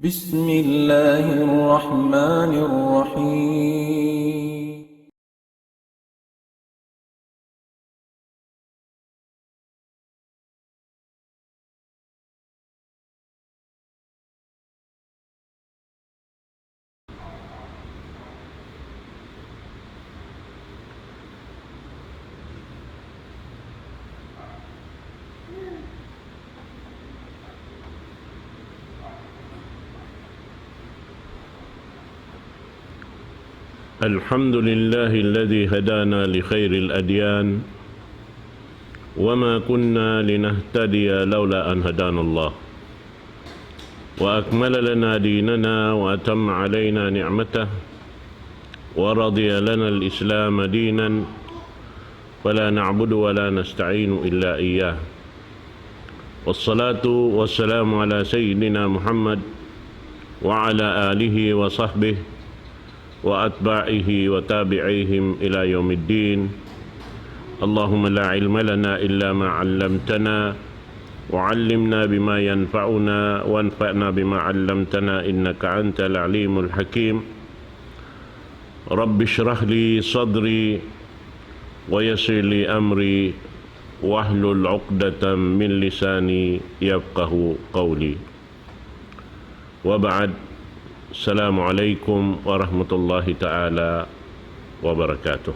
بسم الله الرحمن الرحيم. الحمد لله الذي هدانا لخير الأديان وما كنا لنهتدي لولا أن هدانا الله وأكمل لنا ديننا وأتم علينا نعمته ورضي لنا الإسلام دينا فلا نعبد ولا نستعين إلا إياه والصلاة والسلام على سيدنا محمد وعلى آله وصحبه وأتباعه وتابعيهم إلى يوم الدين. اللهم لا علم لنا إلا ما علمتنا وعلمنا بما ينفعنا وانفعنا بما علمتنا إنك أنت العليم الحكيم. رب اشرح لي صدري ويسر لي أمري واحلل عقدة من لساني يفقه قولي. وبعد. Assalamualaikum warahmatullahi ta'ala wabarakatuh.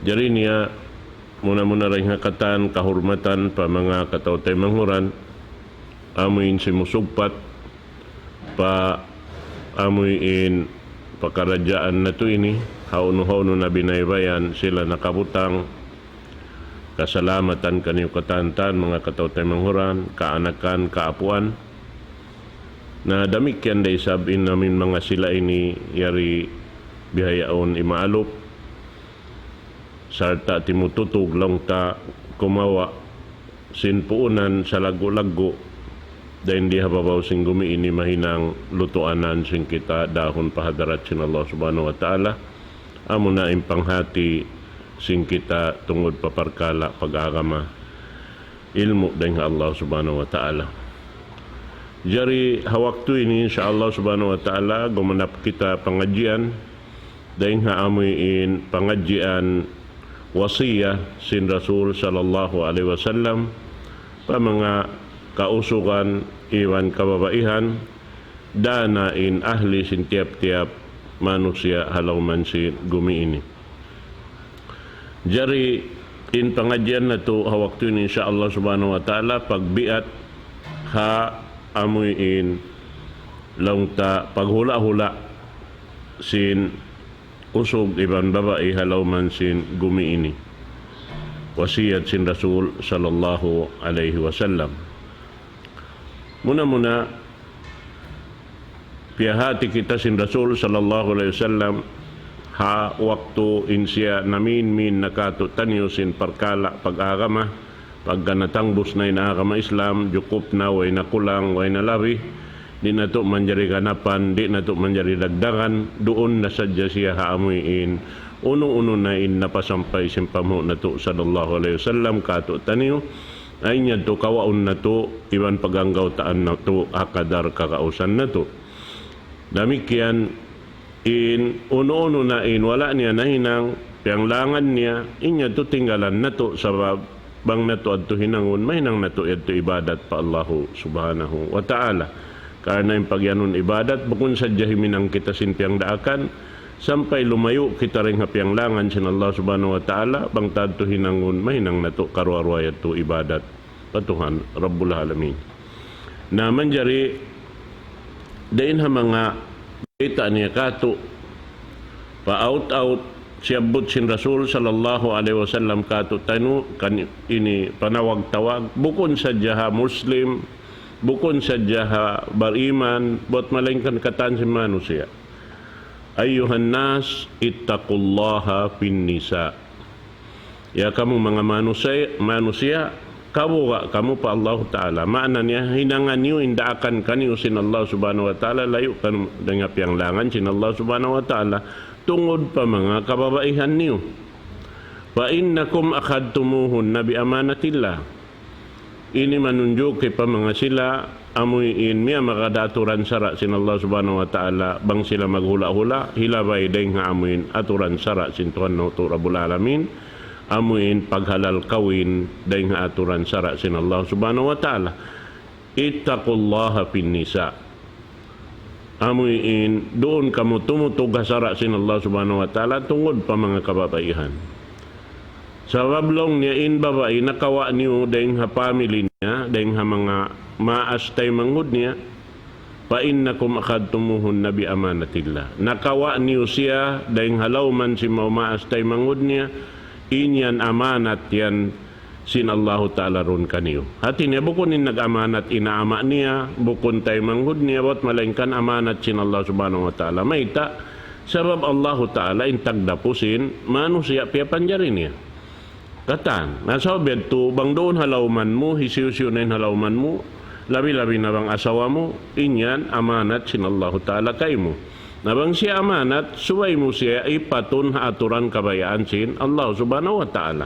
Jadi niya muna rin hakatan kahurmatan pa mga katawtay manghuran amuin si musugpat pa amuin pakarajaan na to ini hauno na binaybayan sila nakabutang kasalamatan kanyo katantan mga katawtay manghuran kaanakan kaapuan na damikyan day sabin namin mga sila ini yari bihayaon imaalop sarta timututog lang ta kumawa sinpuunan sa lago-lago dahil hindi hababaw sing gumiini mahinang lutuanan sing kita dahon pahadarat sin Allah subhanahu wa ta'ala amo na impanghati sing kita tungod paparkala pag-agama ilmu dahil Allah subhanahu wa ta'ala. Jari hawaktu ini insyaallah subhanahu wa ta'ala gumanap kita pengajian dahil haamuin pengajian wasiyah sin Rasul sallallahu alaihi wasallam pa mga kausukan iwan kababaihan danain ahli sin tiap-tiap manusia halauman sin gumi ini. Jari in pengajian na to hawaktu ini insyaallah subhanahu wa ta'ala pagbiat ha amuin langta paghula-hula sin usog iban babae halauman sin gumi ini wasiyat sin Rasul sallallahu alaihi wasallam. Muna piyahati kita sin Rasul sallallahu alaihi wasallam ha waktu insya namin min nakato tanyo sin parkala pag-agama pagka natangbos na inaagama Islam, jukup na, way na kulang, way na labi, di na to manjari kanapan, di na to manjari dagdagan, doon na sadya siya haamuin, uno na napasampay simpamo na to sallallahu alaihi wasallam, kato taniyo, ay niya to kawaon na to, iwan paganggaw taan na to, akadar kakausan na to. Damikian, uno na wala niya nahinang, piyanglangan niya, inya to tinggalan na to sa bang nato adto hinangon mahinang nato adto ibadat pa Allahu subhanahu wa ta'ala karena yung pagyanon ibadat bukun sadya himinang kita sintiang daakan sampai lumayo kita ring hapiang langan sin Allah subhanahu wa ta'ala bang tadto hinangon mahinang nato karuarway adto ibadat patuhan Rabbul Alamin na manjari dain ha mga kita niya kato pa out siyabot sin Rasul sallallahu alaihi wasallam kato tanu kan ini panawag-tawag bukon sa jaha Muslim bukon sa jaha bariman bot malingkan katan si manusia ayyuhan nas ittaqullaha fin nisa ya kamu mga manusia kamu pa Allah ta'ala maana niya hinangan niyo indaakan kaniyo sin Allah subhanahu wa ta'ala layo kan dengan piang langan sin Allah subhanahu wa ta'ala tungod pa mga kababaihan niyo. Fa innakum akhadtumuhun nabi amanatillah. Ini menunjuk pa mga sila amuyin miya makadaturan sara sin Allah subhanahu wa ta'ala bang sila maghula-hula hilabay dahil nga amuyin aturan sara sin Tuhan no to Rabbul Alamin amuyin paghalal kawin dahil nga aturan sara sin Allah subhanahu wa ta'ala. Ittaqullaha fin nisa, amuyin doon kamo tumutog sara sin Allah subhanahu wa ta'ala tungod pa mga kababaihan. Sa wablong niya in babae nakawa niyo dahil ha family niya dahil ha mga maastay manghud niya pa innakum akadtumuhun nabi amanatillah, nakawa niyo siya dahil halaw man si maastay manghud niya inyan amanat yan sin Allahu ta'ala ron kaniyo. Hati niya bukunin nag-amanat inaama niya bukun tay manghud niya wat malaingkan amanat sin Allah subhanahu wa ta'ala maita sabab Allahu ta'ala intagdapusin manu siya piya panjarin niya katan nasa beto bang doon halawman mo hisiw-siw na yung halawman mo labi-labi na bang asawa mo inyan amanat sin Allah ta'ala kay mo nabang siya amanat suway mo siya ipatun haaturan kabayaan sin Allah subhanahu wa ta'ala.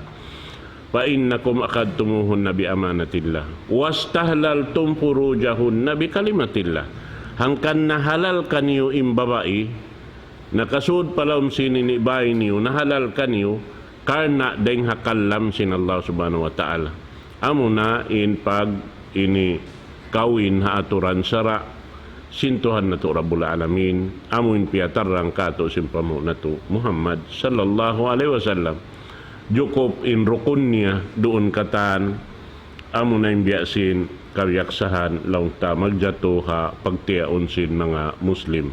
Fa innakum akadtumuhun nabi amanatillah wastahlaltum furujahun nabi kalimatillah, hangkan nahalal kaniyo imbabai nakasud palawm sininibay niyo nahalal kaniyo karna deng hakalam sin Allah subhanahu wa ta'ala. Amo na in pag ini kawin haaturan sara sintuhan na to Rabbul Alamin amo in piatarang kato simpamo na to Muhammad sallallahu alaihi wasallam jukop in rukun niya doon katan amo na imbiyasin kawiyaksahan laung ta magjato ha pagtiaon sin mga Muslim.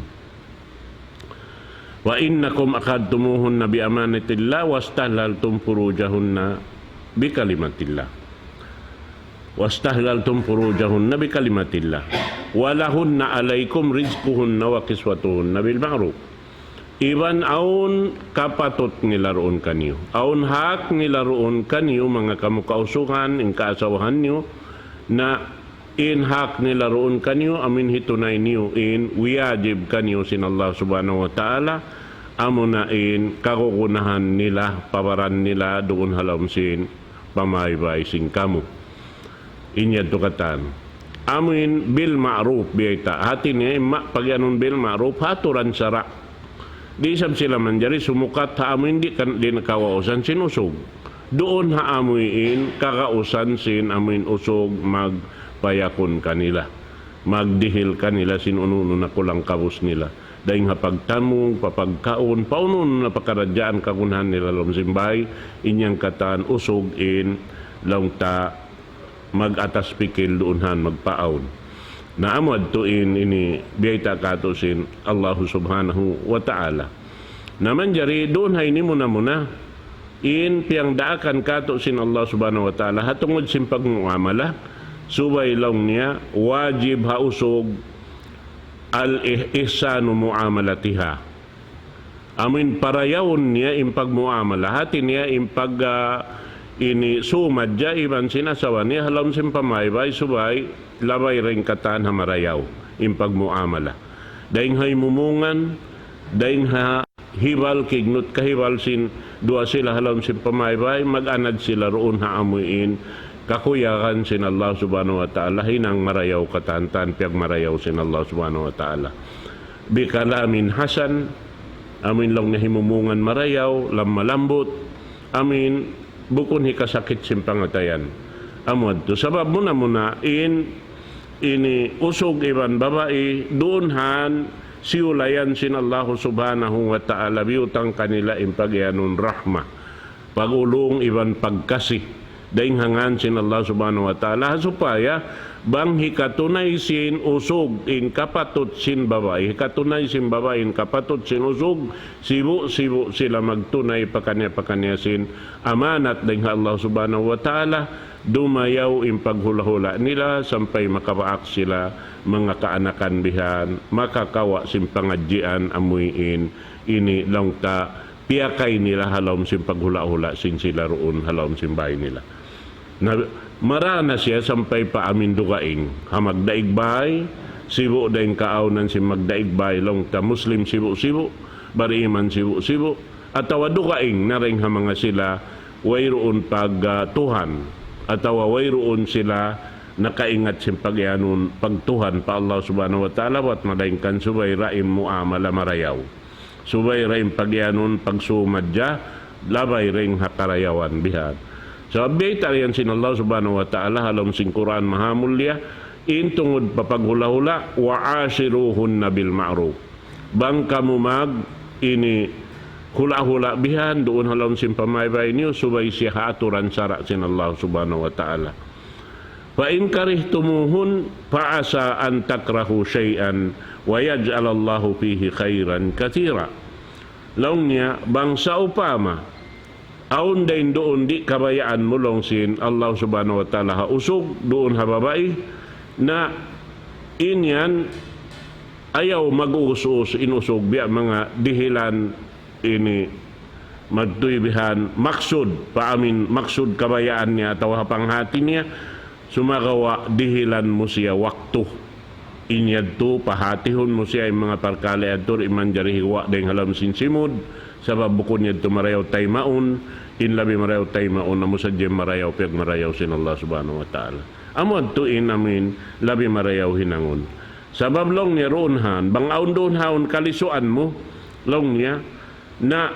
Wa innakum akadtumuhunna bi amanatillah wastahlaltum furujahunna bi kalimatillah. Wastahlaltum furujahunna bi kalimatillah. Walahunna alaikum rizquhunna wa kiswatuhunna bil ma'ruf. Iban aun kapatot nilaroon kanyo. Aun hak nilaroon kanyo mga kamukausuhan in kaasawahan nyo na in hak nilaroon kanyo amin hitunay niyo in wiyajib kanyo sin Allah subhanahu wa ta'ala amo na in kakukunahan nila pawaran nila doon halam sin pamaybay sin kamo inyad tukatan amin bil ma'ruf biyayta hati niya pag anong bil ma'ruf haturan sara di isab sila manjari sumukat ha amin di nakawausan sin usog doon ha amuin kakausan sin amin usog payakon kanila magdihil kanila sinununo na kulang kabus nila dahil nga pagtamong papagkaon paunon na pakaradyaan kakunhan nila lomsimbay inyang katan usog in laung ta mag-atas pikil doonhan magpaon na amad tuin ini biyayta kato sin Allah subhanahu wa ta'ala naman jari doon hay ni muna in piyang daakan kato sin Allah subhanahu wa ta'ala hatungod sin pagmuamala subay lang niya wajib hausog al-ihsanu muamalatiha amin parayawon niya impag muamala hati niya impag ini sumadya iban sinasawa niya halam simpamaybay subay labay ring katan hamarayaw impag muamala daing hay mumungan daing ha hibal kignut kahibal sin dua sila halam simpamaybay mag-anad sila roon haamuin kakuyakan sin Allah subhanahu wa ta'ala hinang marayaw katantan piyag marayaw sin Allah subhanahu wa ta'ala bikalamin hasan amin lang nahimumungan marayaw lam malambot amin bukun hikasakit sin pangatayan amod to sabab muna ini usog iban babae doon han siulayan sin Allah subhanahu wa ta'ala biutang kanila impagyanun rahma pagulong iban pagkasi daing hangan sin Allah subhanahu wa ta'ala supaya bang hikatunay sin usog in kapatut sin babae hikatunay sin babae in kapatut sin usog sibu sila magtunay pakanya sin amanat daing Allah subhanahu wa ta'ala dumayaw in paghula-hula nila sampay makapaak sila mga kaanakan bihan makakawa sin pangadjian amuyin ini lang ta piyakay nila halom sin paghula-hula sin sila roon halom sin bahay nila na marana siya sampay pa amin dugaing ha magdaigbay sibo daing kaawnan si magdaigbay long ta Muslim sibo bari iman sibo atawa dugaing na ring ha mga sila wayroon pag Tuhan atawa wayroon sila nakaingat sin pagyanon pagtuhan pa Allah subhanahu wa ta'ala wat malainkan subay raim muamala marayaw. Subay raim pagyanon pagsumadya labay ring hakarayawan bihan. So abay tariyan sin Allah subhanahu wa ta'ala halom sin Quran mahamulya in tungod papaghula-hula wa ashiruhunna bil ma'ruf. Bang kamu mag ini hula-hula bihan doon halom sin pamaybay niyo subay siya aturan sara sin Allah subhanahu wa ta'ala. Fa in karihtumuhun fa asa an takrahu syai'an wa yaj'al Allahu fihi khairan katira. Laung niya bangsa upama aun dain doon di kabayaan mo long sin Allah subhanahu wa ta'ala ha usog doon ha babae na inyan ayaw mag-uus inusog biya mga dihilan ini magtuybihan maksud paamin maksud kabayaan niya ataw hapanghati niya sumagawa dihilan mo siya waktu inyadto pahatihon mo siya yung mga parkali adto iman jari hiwa dahil halam sinsimod sabab bukod niya marayaw tay maun inlabi marayaw tay maun na mo sa jem marayaw piyag marayaw sin Allah subhanahu wa ta'ala amod tuin amin labi marayaw hinangon sabab long niya roonhan bang aun doon haon kalisuan mo long niya na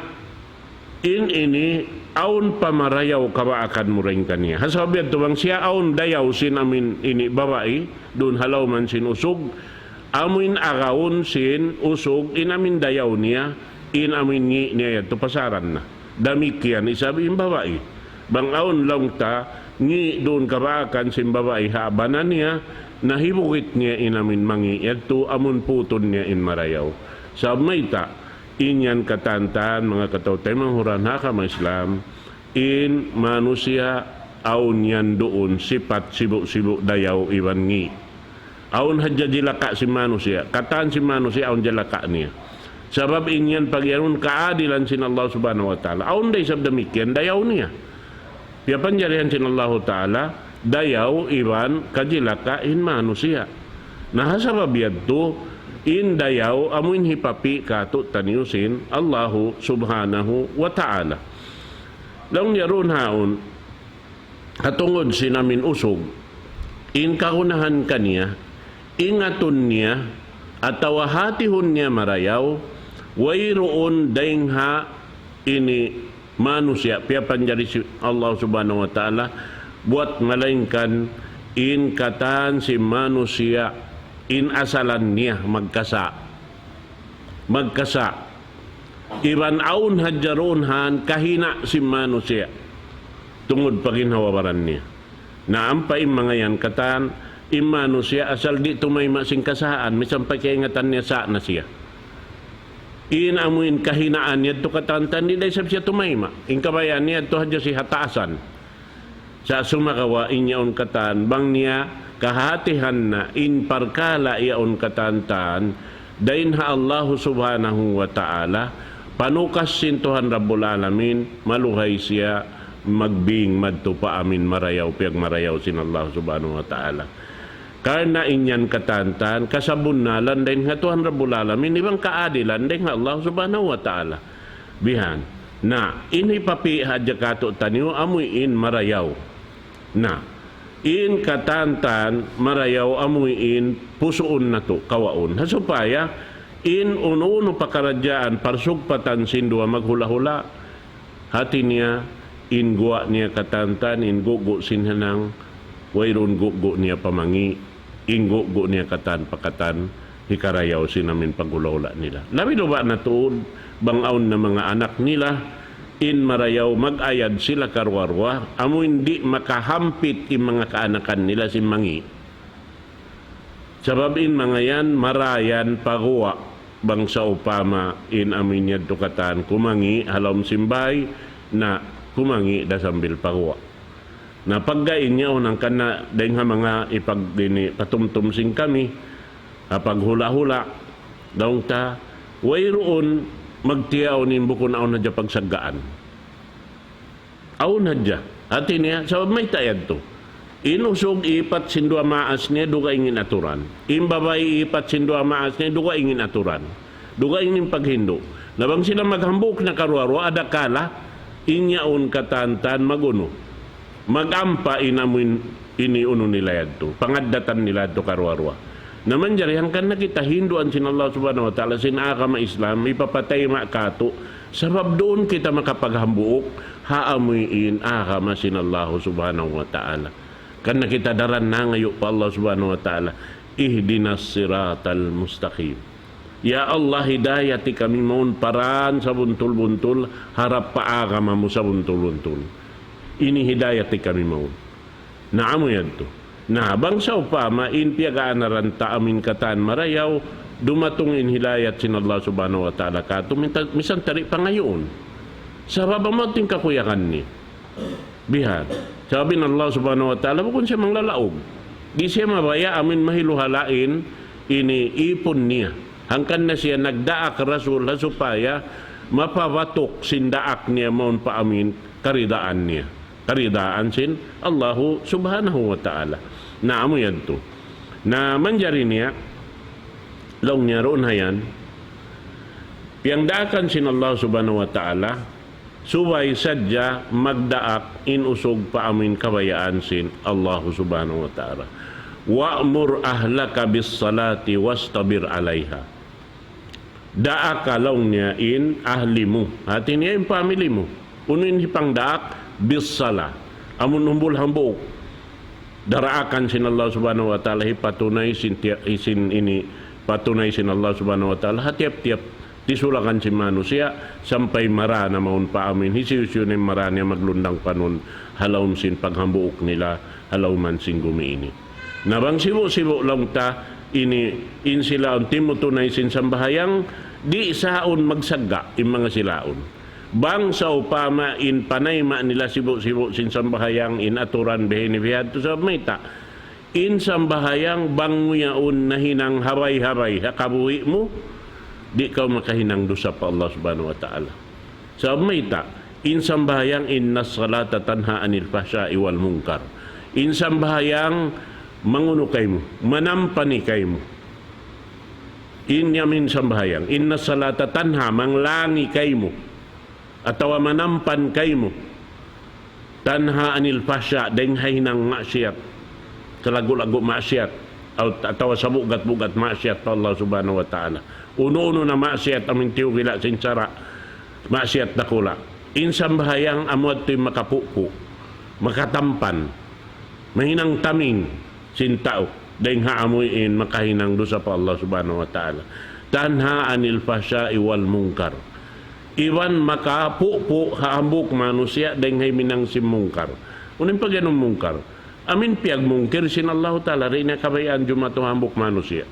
ini aun pamarayaw kabaakan mo rin kaniya. Hasabihan to bang siya aun dayaw sin amin ini babae, doon halaw man sin usog, amin agaon sin usog, inamin dayaw niya, inamin ngi niya to pasaran na. Damikian isabi yung babae. Bang aun lang ta, ngi doon kabaakan sin babae, habanan niya, nahibukit niya inamin mangi, yato amun puton niya in marayaw. Sa may ta, inyan katantan mga katawtay manghuran haka mga Islam in manusia aun yan doon sipat sibuk-sibuk dayaw iwan ngi aun hadya jilaka si manusia katan si manusia aun jalaka niya sabab inyan pagyanun kaadilan sin Allah subhanahu wa ta'ala aun day sab demikian dayaw niya piya panjarihan sin Allah ta'ala dayaw iwan kajilaka in manusia nahasabab yadto in dayaw amuin hipapi kato taniusin Allahu subhanahu wa ta'ala. Lang yaron haon katungod sinamin usog in kaunahan kaniya ingaton niya at tawahatihon niya marayaw wayroon daingha ini manusia piya panjari si Allah subhanahu wa ta'ala buat ngalaingkan in katan si manusia in asalan niya magkasa iban aun hadjaron han kahina si manusia tungod paginhawabaran niya na ampay mga yan katan in manusia asal di tumay masing kasaan misang pagkaingatan niya sa na siya in amuin kahinaan niya to katantan di day sab siya tumayma in kabayan niya to hadya si hataasan sa sumakawa inyaon katan bang niya kahatihan na in parkala iaon katantan dain ha Allah subhanahu wa ta'ala panukas sin Tuhan Rabbul Alamin maluhay siya magbing madto pa amin marayaw piyag marayaw sin Allah subhanahu wa ta'ala karna inyan katantan kasabun nalan dain ha Tuhan Rabbul Alamin ibang kaadilan dain ha Allah subhanahu wa ta'ala bihan na inipapi hadya kato taniyo amuy in marayaw na in katantan marayaw amuin pusoon na to kawaon hasupaya in uno pakaradyaan parsugpatan sindua maghula-hula hati niya in guwa niya katantan in gugu sinhanang wayron gugu niya pamangi in gugu niya katan pakatan hikarayaw sinamin paghula-hula nila labi ba na tuod bangaon na mga anak nila in marayaw mag-ayad sila karwarwa amo hindi makahampit in mga kaanakan nila si mangi sabab in mga yan marayan paguwa bang sa upama in amin yad tukatan kumangi halom simbay na kumangi da sambil paguwa na paggain niya unang kana dahil nga mga ipagdini patumtum sing kami paghula-hula daong ta wayroon magtiyaw ni bukon aon hadya pagsagaan aon hadya ati niya sabab may tayad to inusog ipat sindua maas niya duga ingin aturan imbabay ipat sindua maas niya duga ingin aturan duga ingin paghindo labang sila maghambuk na karwaro adakala inyaon katantan maguno magampa inamin ini uno nila yadto, pangaddatan nila to karwarwa. Naman jari hangkan na kita hinduan sin Allah subhanahu wa ta'ala sin agama Islam, ipapatay makato, sabab doon kita makapaghambuok, haamuin agama sin Allah subhanahu wa ta'ala. Kan kita daran na ngayon pa Allah subhanahu wa ta'ala, ihdinas siratal mustaqim. Ya Allah, hidayati kami mohon paraan sa buntul-buntul, harap paagama mo sa buntul-buntul. Ini hidayati kami mohon. Naamo yan to. Na bangsa upama, in piagaan na ranta amin katan marayaw, dumatong in hidayat sin Allah subhanahu wa ta'ala kato, misan tari pa ngayon. Sa babamating kakuyakan ni. Bihan. Sabi ng Allah subhanahu wa ta'ala, bukon siya manglalaog. Di siya mabaya amin mahiluhalain, ini ipon niya. Hangkan na siya nagdaak rasul supaya mapawatok sindaak niya maun pa amin karidaan niya. Karidaan sin Allahu subhanahu wa ta'ala. Naamo yan to. Na manjari niya, long niya roon hayan, piyang daakan sin Allah subhanahu wa ta'ala, suway sadya magdaak inusog pa amin kabayaan sin Allahu subhanahu wa ta'ala. Wa'mur ahlaka bis salati wastabir alaiha. Daak kalong niya in ahli mo. Hati niya yung family mo. Unin hipang daak bis sala. Amun humbul hambuk. Daraakan sin Allah subhanahu wa ta'ala hipatunay sin ini patunay sin Allah subhanahu wa ta'ala hatiap-tiap tisulakan si manusia sampai marana maun pa amin hisiusyon yung marana maglundang panon halawm sin paghambuok nila halawman sin gumiini. Nabang sibo-sibo lang ta ini in silaon timutunay sin sambahayang di saon magsagga in mga silaon. Bang sa upama in panayma nila sibo-sibo sin sambahayang in aturan behinibihad to sa mayta. In sambahayang bang muyaon na hinang haray-haray hakabuhi mo, di ka makahinang dosa pa Allah subhanahu wa ta'ala. Sa mayta, in sambahayang inna salata tanha anil fahsya'i wal munkar. In sambahayang manguno kay mo, manampani kay mo. Inyamin sambahayang, inna salata tanha, manglangi kay mo. Atawa manampan kay mo. Tanha anil fasya, denghay ng masyat. Kalago-lago masyat. Atawa sa bugat-bugat masyat pa Allah subhanahu wa ta'ala. Uno-uno na masyat, aming tiyugila sinsara. Masyat na kula. In sambahayang amot to'y makapupo. Makatampan. Mahinang taming sintao. Dahil haamuin makahinang dosa pa Allah subhanahu wa ta'ala. Tanha anil fahsya'i wal munkar. Iwan makapupo haambuk manusia dahil hay minang si mungkar. Unin pa ganun mungkar. Amin piag mungkir sin Allah ta'ala rin na kabayaan jumato hambuk manusia.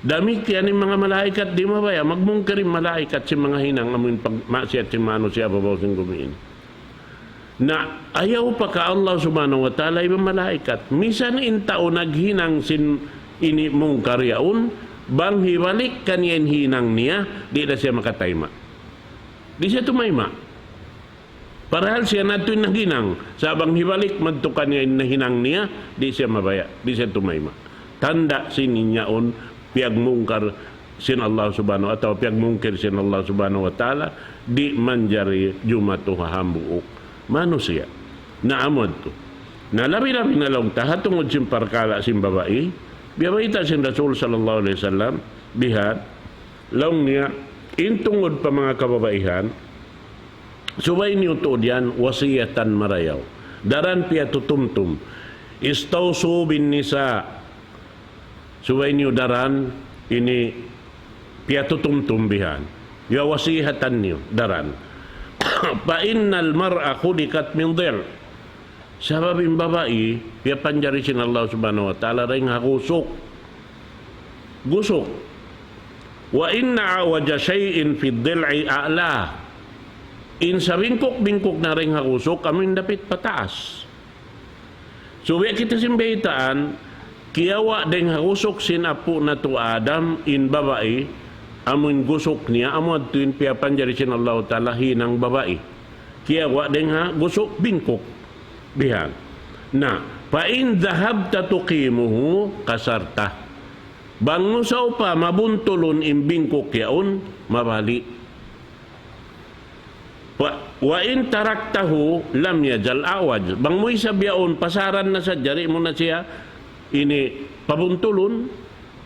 Dami kaya ni mga malaikat di mabaya. Magmungkirin malaikat si mga hinang amin pagmaksiat si manusia babaw sin gumiin. Na ayaw pa ka Allah subhanahu wa ta'ala ibang malaikat. Misan in tao naghinang sin ini mong karyaon, bang hiwalik kanyan hinang niya, di na siya makatayma. Di siya tumayma. Parahal siya nato yung naghinang, sabang hiwalik madto kanyan na hinang niya, di siya mabaya, di siya tumayma. Tanda sininyaon, piyag mungkar sin Allah subhanahu wa ta'ala, piyag mungkir sin Allah subhanahu wa ta'ala, di manjari jumato hahambuok. Manusia na amod to na labi-labi na lang tahatungod sin parkala sin babae biyabaita sin Rasul sallallahu alaihi wasallam bihat lang niya intungod pa mga kababaihan subay niyo to diyan wasiyatan marayaw daran piya tutumtum istawsu bin nisa subay niyo daran ini piya tutumtum bihan ya wasihatan niyo daran pa innal mar'a khuliqat min dhil sabab yung babae piya panjari sin Allah subhanahu wa ta'ala ring hakusok gusok wa inna awaja shay'in fi dhil'i a'la in sa bingkok na ring hakusok amin dapit pataas so kita simbaitaan kiyawa ding hakusok sin apo na to Adam in babae amun gusok niya amod tuin piya panjari sin Allah ta'ala hinang babae kaya wa din ha gusok bingkok bihan na pa in dhahabta tuqimuhu kasarta bango sa upa mabuntulon in bingkok yaon mabali Wa in taraktahu lam yajal awaj. Bang mo'y sabyaon, pasaran na sa jari mo na siya, ini pabuntulon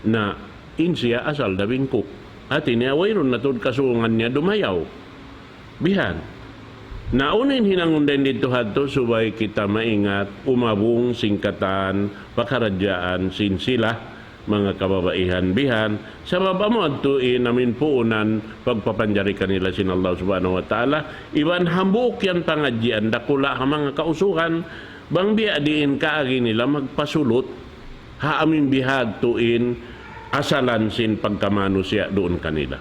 na insiya asal dabing ko. At iniawayron na tod kasungan niya dumayaw. Bihan. Naunin hinangundan dito hadto, subay kita maingat, umabong, singkatan, pakaradyaan, sinsila, mga kababaihan bihan sa baba mo adtuin namin puunan pagpapanjari kanila sin Allah subhanahu wa ta'ala iban hambuk yan pangadyan dakula ha mga kausuhan bang biya diin kaagi nila magpasulot ha amin bihad tuin asalan sin pagkamano siya doon kanila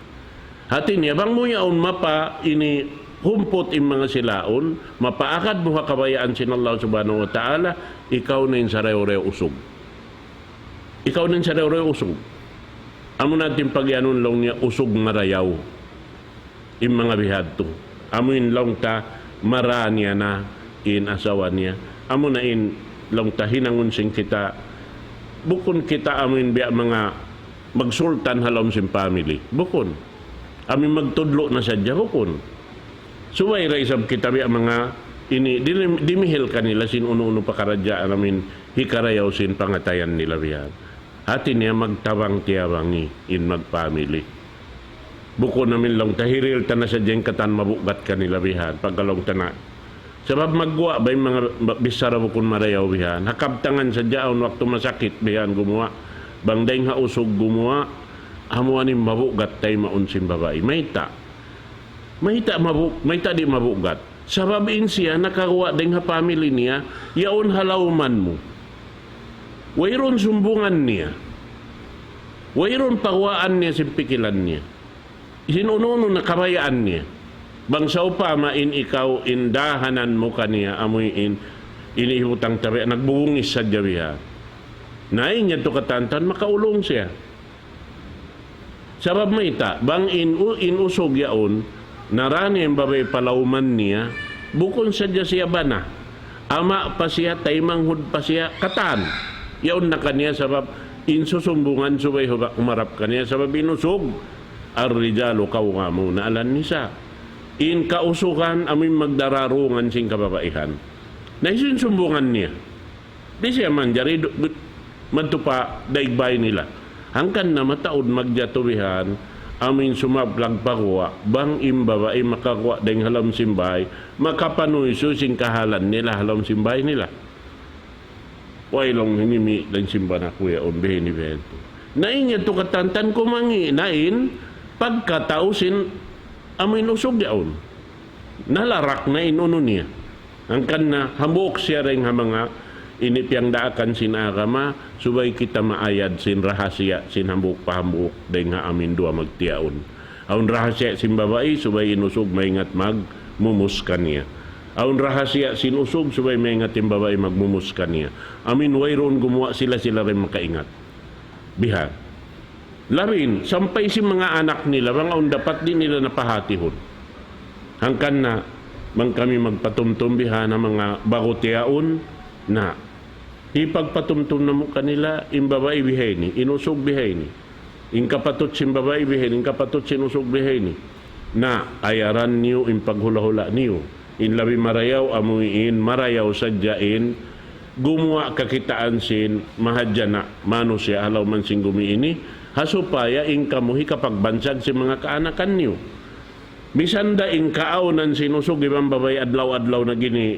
hati niya bang mo yaon mapa ini humpot in mga silaon mapaakad mo kabayaan sin Allah subhanahu wa ta'ala ikaw na yung sarew-rew usog. Ikaw din sa daw usog. Amo natin pagyanon lang niya usog marayaw. Yung mga bihad to. Amo in lang ta mara niya na in asawa niya. Amo na in lang ta hinangon sing kita. Bukon kita amo in biya mga magsultan halom sin family. Bukon. Amin magtudlo na sadya bukon. Suway raisab kita biya mga ini dimihil kanila sin uno-uno pakaradyaan namin hikarayaw sin pangatayan nila bihad. Atin niya magtabang tiyawangi in mag-family. Buko namin lang tahiril ta na sa diyang katan mabugat kanila bihan pagkalong tana. Sabab magwa ba yung mga bisara bukon marayaw bihan. Hakabtangan sa diyaon waktu masakit bihan gumawa. Bangday nga usog gumawa. Hamuan yung mabugat tayo maunsin babae. Mayta di mabugat. Sabab siya nakakuha din nga family niya yaon halawman mo. Wayron sumbungan niya. Wayron pawaan niya si pikilan niya. Sinununo na kabayaan niya. Bangsaw pa main ikaw indahanan mo kaniya amoy inihutang tabi nagbungis sa jabiha. Nain niya to katantan makaulong siya. Sabab mayta bang inusog yaon narani ang babay palauman niya bukon sadya siya bana. Ama pa siya taymanghud pa siya katan. Yaon na kaniya sabab insusumbungan subay umarap kaniya sabab inusog ar-rijalu kawwamu na alan nisa in kausukan amin magdararungan sing kababaihan na isinsumbungan niya di siya man jari magtupa daigbay nila hangkan na mataod magjatubihan amin sumablag pakuwa bang imbabae makakuwa dahil halam simbay makapanuy susing kahalan nila halam simbay nila wailong hinimi dan simba na kuya on behin evento. Nain niya to katantan kumangi nain pagkatausin amin usog yaon. Nalarak na inuno niya. Ang na hambok siya rin nga mga inipyang daakan sin agama subay kita maayad sin rahasya sin hambok pahambok dahil nga amin dua magtiyaon. Aun rahasya sin babae subay inusog maingat magmumuskan niya. Aun rahasya sinusog subay maingat yung babae magmumuskan niya. Amin wayron gumawa sila rin makaingat. Bihan. Larin, sampay si mga anak nila, mga dapat din nila napahatihon. Hangkan na, mang kami magpatumtumbihan ng mga bagutiaon na ipagpatumtum na mo kanila, yung babae bihay ni, inusog bihay ni. Yung kapatot sin babae bihay ni, yung kapatot sinusog bihay ni. Na ayaran niyo, yung paghula-hula niyo. In labi marayaw amuin marayaw sadyain gumawa kakitaan sin mahadjana mano siya halaw man sing gumiini hasupaya in kamuhi kapag bansag si mga kaanakan niyo misanda in kaawnan sinusog ibang babay adlaw-adlaw na gini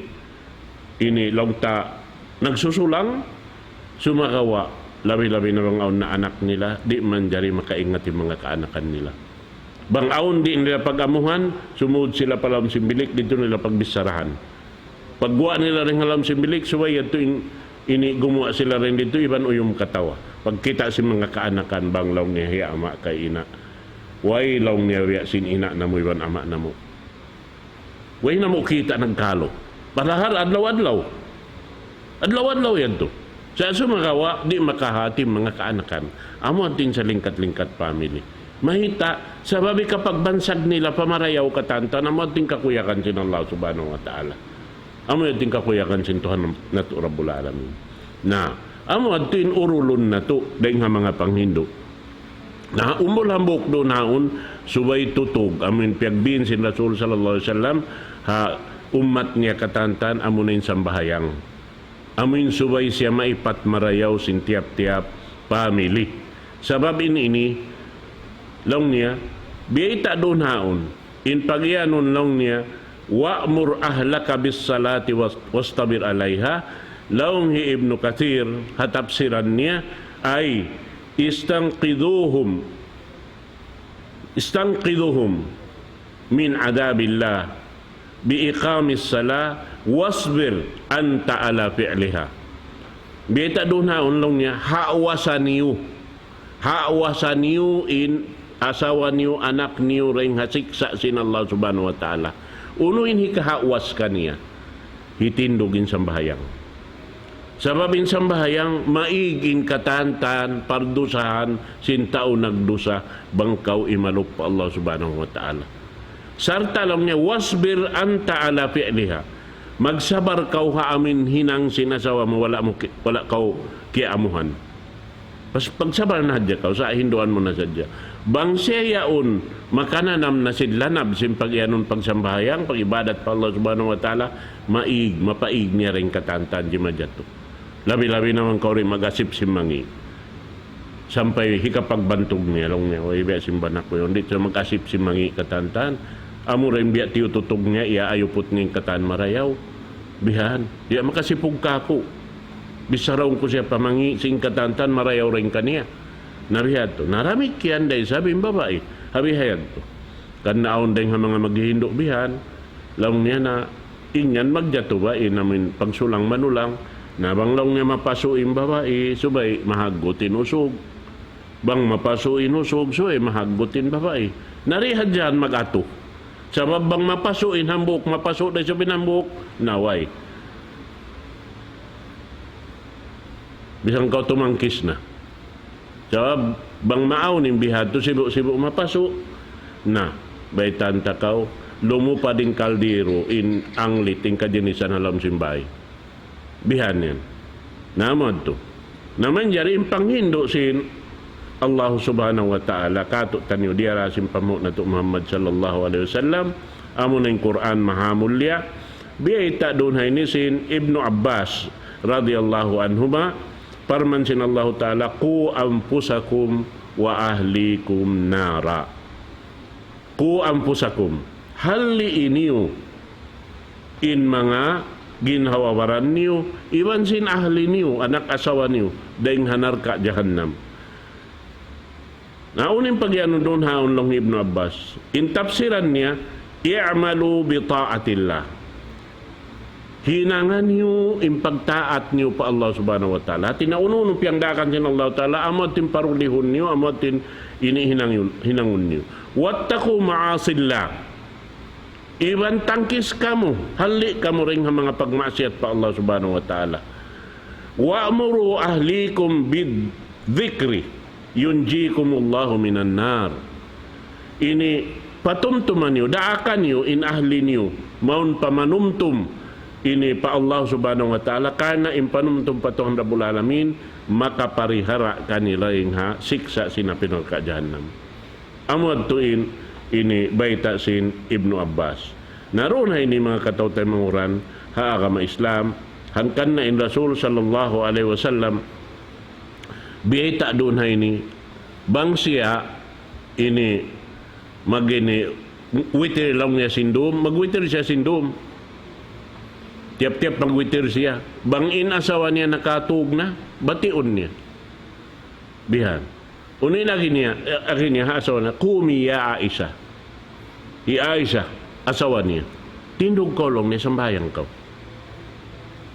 ini longta nagsusulang sumakawa labi-labi na mga na anak nila di man jari makaingat yung mga kaanakan nila. Bang aon di nila pag-amuhan, sumud sila palam simbilik, dito nila pagbisarahan. Pagguwa nila rin halam simbilik, suway ito ini gumawa sila rin dito, iban uyong katawa. Pagkita si mga kaanakan, bang law niya hiya ama kay ina. Way law niya hiya sin ina na mo, iban ama na mo. Way na mo kita ng kalo. Palahar, adlaw-adlaw. Adlaw-adlaw yan to. Sa sumagawa, di makahatim mga kaanakan. Amo atin sa lingkat-lingkat family. Mahita, sababi kapag bansag nila pamarayaw katanta na mo ating kakuyakan sin Allah subhanahu wa ta'ala. Amo ating kakuyakan sin Tuhan na to Rabbul Alamin. Na, amo ating urulon na to dahil nga mga panghindo. Na umol hambok do naon subay tutog amin piagbin sin Rasul sallallahu alaihi wasallam ha umat niya katantan amunin sambahayang. Amin subay siya maipat marayaw sin tiap-tiap pamili. Sabab ini long niya biita do naon in pagyanon long niya wa'mur ahlaka bis salati wastabir alaiha. Laong hi Ibnu Katsir hatapsiran niya ay istangqiduhum min adabillah biiqamis salah wasbir anta ala fi'liha. Beta doon na unlong niya hawasaniyo in asawa niyo anak niyo ring hasiksa sin Allah subhanahu wa ta'ala. Unuin hikahawas kaniya hitindugin sambahayang. Sababin sambahayang maigin katantan pardusahan sintao nagdusa bangkaw imaluk pa Allah subhanahu wa ta'ala. Sarta lang niya wasbir anta ala fi'liha. Magsabar kau haamin hinang sinasawa mo wala kau kiamuhan. Pagsabar na hadya kau sa hinduan mo na sadya. Bang siya yaon makananam na sidlanab simpagyanon pagsambahayang pagibadat pa Allah subhanahu wa ta'ala mapaig niya rin katantan di madyato. Labi-labi naman kau rin mag-asip simangi. Sampay hikapagbantog niya long niya. O ibiya simbanak ko yun. Dito mag-asip simangi katantan. Amo rin biya tiyututog niya. Iya ayupot ngayong katan marayaw. Bihan. Iya makasipog kako. Bisaraw ko siya pamangi sing katantan marayaw rin kaniya. Narihad to. Naramik yan dahil sabing babae. Habihayad to. Kanaon dahil mga maghihindok bihan. Lang niya na ingan magjato ba. Namin pagsulang manulang. Nabanglaw niya mapasuin babae, subay mahagutin usog. Bang mapasuin usog, subay mahagutin babae. Narihad dyan mag-ato. Sabab bang mapasuin hambok, mapaso dahil sa pinambok, naway. Bisang kau tumangkis na. Sabab bang maaunin bihad to sibo-sibo mapaso, na baitan takaw, lumupa din kaldero in anglit, in kadinisan halam simbay. Bihan yan. Naman to. Naman jari panghindo sin Allah subhanahu wa ta'ala kato tanyo diarasim pamo na to Muhammad sallallahu alaihi wasallam amo na yung Quran mahamulya biyaita doon hay ni sin Ibnu Abbas radiyallahu anhuma parman sin Allah ta'ala ku anfusakum wa ahlikum nara. Ku anfusakum hali iniyo in mga ginhawawaran niyo, iwan sin ahli niyo, anak asawa niyo, daing hanar ka jahannam. Naunin pagyanon doon haon lang Ibnu Abbas. In tafsiran niya, i'malu bi ta'atillah. Hinangan niyo, impagtaat niyo pa Allah subhanahu wa ta'ala. Tinaununo piyangdakan sin Allah ta'ala, amot tin parulihon niyo, amot tin inihinangon niyo. Wattaku ma'asillah. Iwan tangkis kamu, hali kamu ring mga pagmaksiat pa Allah subhanahu wa ta'ala. Wa'muru ahlikum bid-dhikri yunjikumullahu minan nar. Ini patumtuman niyo, daakan niyo in ahli niyo, maun pamanumtum ini pa Allah subhanahu wa ta'ala kana impanumtum patuhan Rabbul Alamin makaparihara kanila ing ha siksa sinapinol ka jahannam. Amod tuin ini baita sin Ibnu Abbas. Naroon na ini mga katautay manguran ha agama Islam hangkan na in Rasul sallallahu alaihi wasallam baita doon ha ini bang siya ini magini witir lang niya sindom magwitir siya sindom tiap-tiap magwitir siya bang inasawa niya nakatug na bation niya bihan. Unin akin niya asawa na, kumi ya Aisha. I Aisha, asawa niya. Tindog kolong niya, sambayang ka.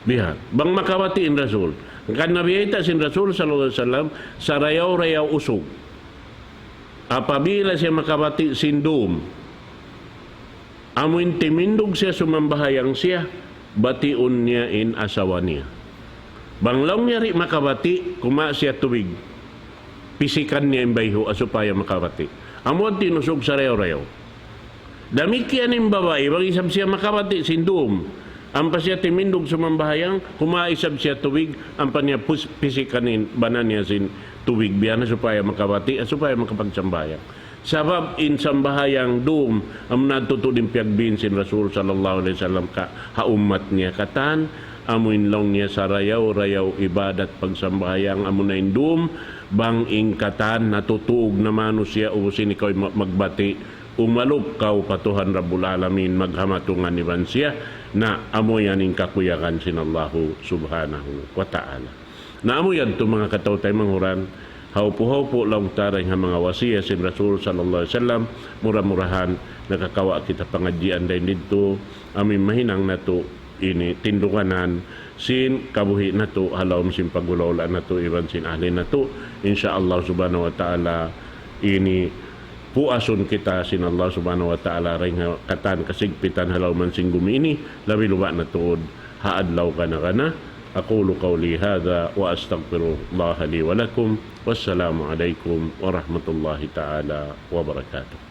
Bihan. Bang makawatiin Rasul. Kan nabiyita sin Rasul sallallahu alaihi wasallam, sa rayaw-rayaw usog. Apabila siya makawati sindom, amuin timindog siya sumambahayang siya, bation niya in asawa niya. Banglaw niya rin makawati, kuma siya tubig. Pisikan niya yung bayho asupaya makawati. Amod tinusog sa rayaw-rayaw. Damikian yung babae, mag-isab siya makawati, sindom. Ang pa siya timindog sumambahayang, kumaisab siya tubig, ang pa niya pisikanin, banan niya sin tuwig biyan supaya makabati at supaya makapagsambayang. Sabab in sambahayang dum am natutudim piagbin sin Rasul sallallahu alaihi wasallam ka haumat niya katan amuin long niya sa rayaw ibadat pagsambahayang amunain dum bang ingkatan natutug na manusia ubusin ikaw magbati umalup kau patuhan Rabbul Alamin maghamatungan ni siya na amoyan ing kakuyakan sin Allahu subhanahu wa ta'ala. Na amoyan to mga katawtay manghuran haupo lang taray nga mga wasiya sin Rasul sallallahu alaihi wasallam mura-murahan nakakawa kita pangadjian din dito amin mahinang nato ini tindukanan sin kabuhi nato halom sin pagulawla nato iban sin ahli nato insyaallah subhanahu wa taala ini puason kita sin Allah subhanahu wa taala ring katan kasigpitan halaw man sing gumini labi luwa na tuod haadlaw kana aqulu qawli hadha wa astaghfirullah li wa lakum wassalamu alaikum warahmatullahi taala wabarakatuh.